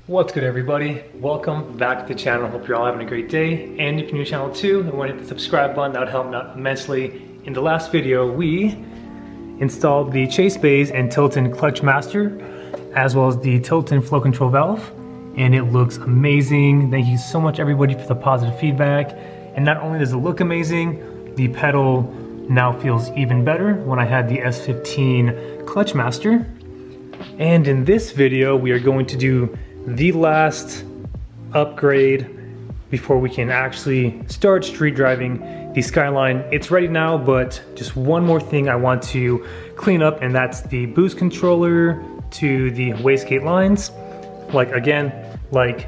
What's good, everybody? Welcome back to the channel. Hope you're all having a great day. And if you're new to the channel too and want to hit the subscribe button, that would help me out immensely. In the last video, we installed the chase bays and Tilton clutch master, as well as the Tilton flow control valve, and it looks amazing. Thank you so much, everybody, for the positive feedback. And not only does it look amazing, the pedal now feels even better when I had the S15 clutch master. And in this video, we are going to do the last upgrade before we can actually start street driving the Skyline. It's ready now, but just one more thing I want to clean up, and that's the boost controller to the wastegate lines. Like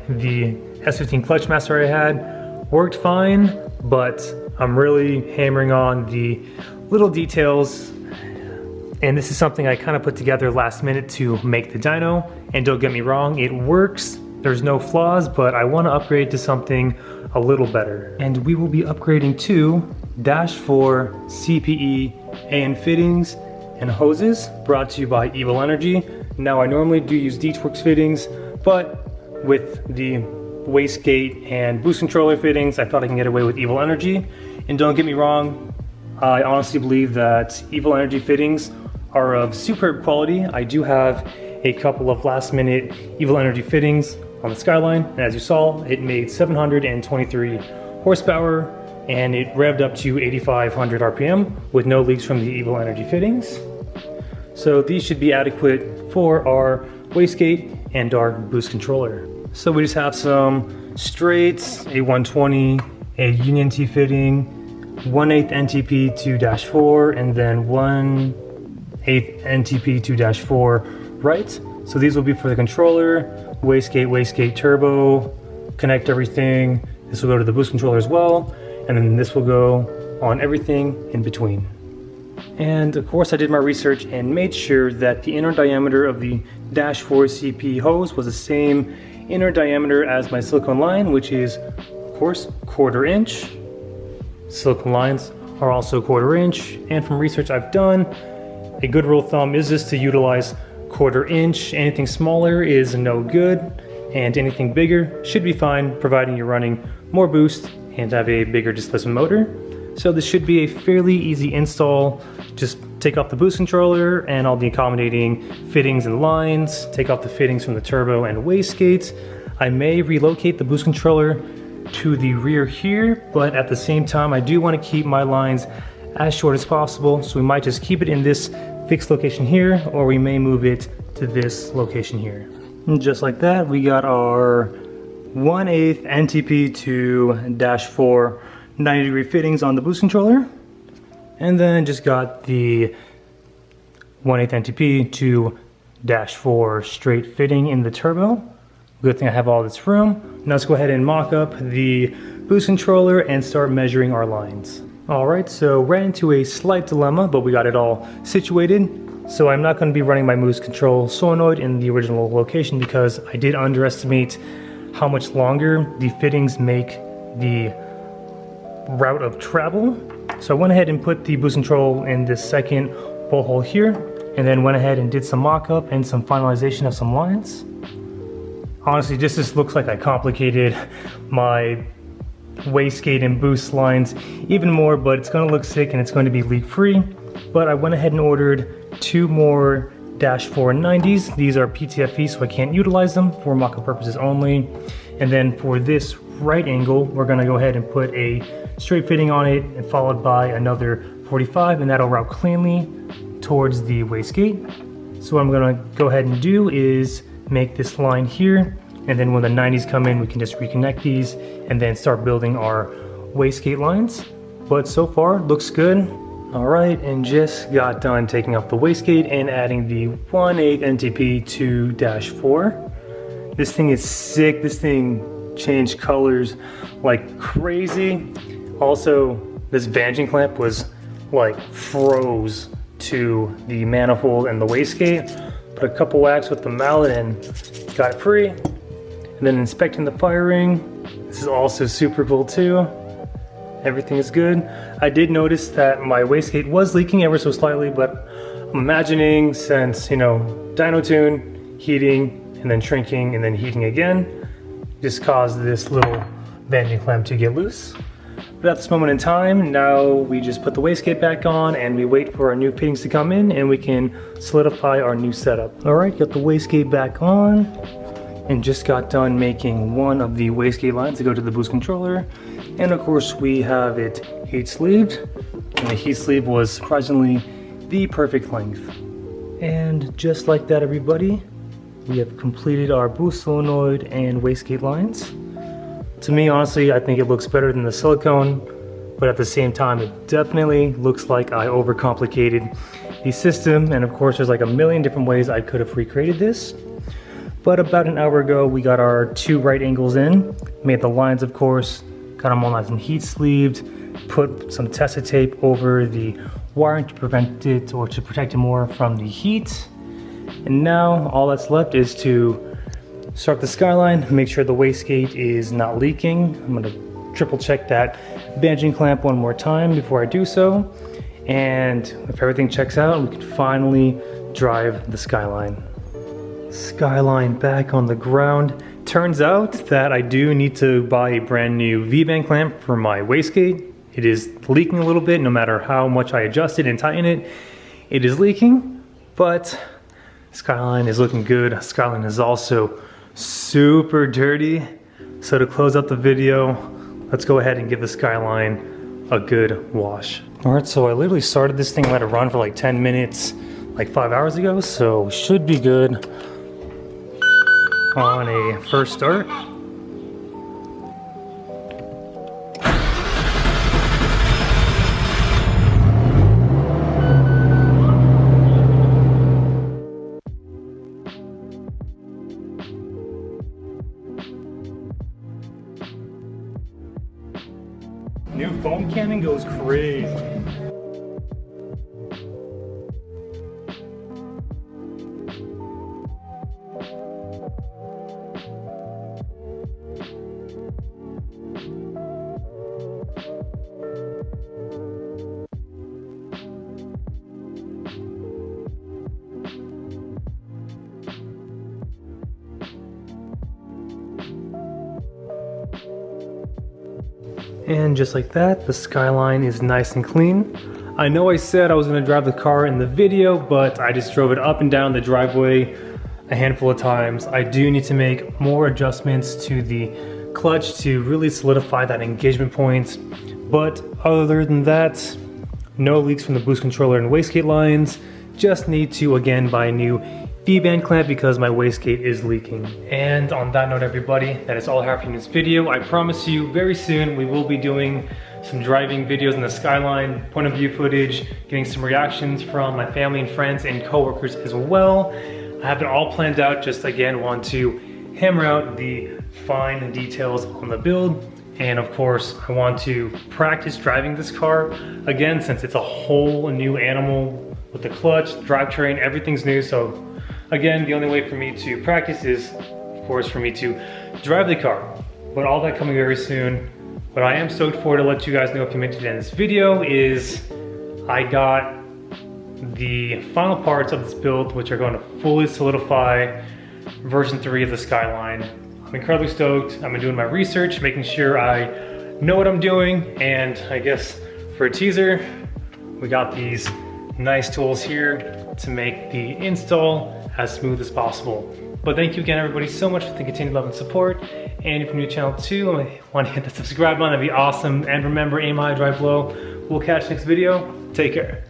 the S15 clutch master I had worked fine, but I'm really hammering on the little details. And this is something I kind of put together last minute to make the dyno. And don't get me wrong, it works. There's no flaws, but I want to upgrade to something a little better. And we will be upgrading to Dash 4 CPE AN fittings and hoses, brought to you by Evil Energy. Now, I normally do use Deechworks fittings, but with the wastegate and boost controller fittings, I thought I can get away with Evil Energy. And don't get me wrong, I honestly believe that Evil Energy fittings are of superb quality. I do have a couple of last minute Evil Energy fittings on the Skyline, and as you saw, it made 723 horsepower and it revved up to 8,500 RPM with no leaks from the Evil Energy fittings. So these should be adequate for our wastegate and our boost controller. So we just have some straights, a 120, a Union T fitting, 1/8 NTP 2-4, and then 1/8 NTP 2-4 right. So these will be for the controller, wastegate turbo, connect everything. This will go to the boost controller as well, and then this will go on everything in between. And of course I did my research and made sure that the inner diameter of the Dash 4 CP hose was the same inner diameter as my silicone line, which is of course 1/4 inch. Silicone lines are also 1/4 inch, and from research I've done, a good rule of thumb is just to utilize 1/4 inch. Anything smaller is no good, and anything bigger should be fine, providing you're running more boost and have a bigger displacement motor. So this should be a fairly easy install. Just take off the boost controller and all the accommodating fittings and lines, take off the fittings from the turbo and wastegate. I may relocate the boost controller to the rear here, but at the same time I do want to keep my lines as short as possible, so we might just keep it in this fixed location here, or we may move it to this location here. And just like that, we got our 1/8 NTP to -4 90-degree fittings on the boost controller, and then just got the 1/8 NTP to -4 straight fitting in the turbo. Good thing I have all this room. Now let's go ahead and mock up the boost controller and start measuring our lines. Alright, so ran into a slight dilemma, but we got it all situated. So I'm not going to be running my boost control solenoid in the original location because I did underestimate how much longer the fittings make the route of travel. So I went ahead and put the boost control in this second bolt hole here, and then went ahead and did some mock-up and some finalization of some lines. Honestly, this looks like I complicated my wastegate and boost lines even more, but it's going to look sick and it's going to be leak free. But I went ahead and ordered 2 more Dash 4 90s. These are PTFE, so I can't utilize them for mock-up purposes only. And then for this right angle, we're going to go ahead and put a straight fitting on it, and followed by another 45, and that'll route cleanly towards the wastegate. So what I'm going to go ahead and do is make this line here, and then when the 90s come in, we can just reconnect these and then start building our wastegate lines. But so far, looks good. All right, and just got done taking off the wastegate and adding the 1/8 NTP to -4. This thing is sick. This thing changed colors like crazy. Also, this vanging clamp was like froze to the manifold and the wastegate. Put a couple whacks with the mallet and got it free. And then inspecting the firing, this is also super cool too. Everything is good. I did notice that my wastegate was leaking ever so slightly, but I'm imagining since, you know, dyno tune, heating, and then shrinking and then heating again just caused this little banding clamp to get loose. But at this moment in time, now we just put the wastegate back on and we wait for our new fittings to come in and we can solidify our new setup. All right, got the wastegate back on and just got done making one of the wastegate lines to go to the boost controller. And of course we have it heat sleeved, and the heat sleeve was surprisingly the perfect length. And just like that, everybody, we have completed our boost solenoid and wastegate lines. To me, honestly, I think it looks better than the silicone, but at the same time, it definitely looks like I overcomplicated the system. And of course, there's like a million different ways I could have recreated this. But about an hour ago, we got our 2 right angles in, made the lines, of course, got them all nice and heat sleeved, put some Tessa tape over the wiring to prevent it, or to protect it more from the heat. And now all that's left is to start the Skyline, make sure the wastegate is not leaking. I'm gonna triple check that bandaging clamp one more time before I do so. And if everything checks out, we can finally drive the Skyline. Skyline back on the ground. Turns out that I do need to buy a brand new V-band clamp for my wastegate. It is leaking a little bit, no matter how much I adjust it and tighten it, it is leaking, but Skyline is looking good. Skyline is also super dirty. So to close out the video, let's go ahead and give the Skyline a good wash. All right, so I literally started this thing, let it run for like 10 minutes, like 5 hours ago, so should be good on a first start. New foam cannon goes crazy. And just like that, the Skyline is nice and clean. I know I said I was gonna drive the car in the video, but I just drove it up and down the driveway a handful of times. I do need to make more adjustments to the clutch to really solidify that engagement point. But other than that, no leaks from the boost controller and wastegate lines. Just need to, again, buy a new V-band clamp because my wastegate is leaking. And on that note, everybody, that is all I have for you in this video. I promise you very soon we will be doing some driving videos in the Skyline, point of view footage, getting some reactions from my family and friends and coworkers as well. I have it all planned out, just again want to hammer out the fine details on the build. And of course, I want to practice driving this car again, since it's a whole new animal with the clutch, drivetrain, everything's new. So again, the only way for me to practice is, of course, for me to drive the car. But all that coming very soon. What I am stoked for, to let you guys know if you made it to the end of this video, is I got the final parts of this build, which are going to fully solidify version 3 of the Skyline. I'm incredibly stoked. I've been doing my research, making sure I know what I'm doing, and I guess for a teaser, we got these nice tools here to make the install as smooth as possible. But thank you again, everybody, so much for the continued love and support. And if you're new to the channel too, and want to hit the subscribe button, that'd be awesome. And remember, aim high, drive low. We'll catch you next video. Take care.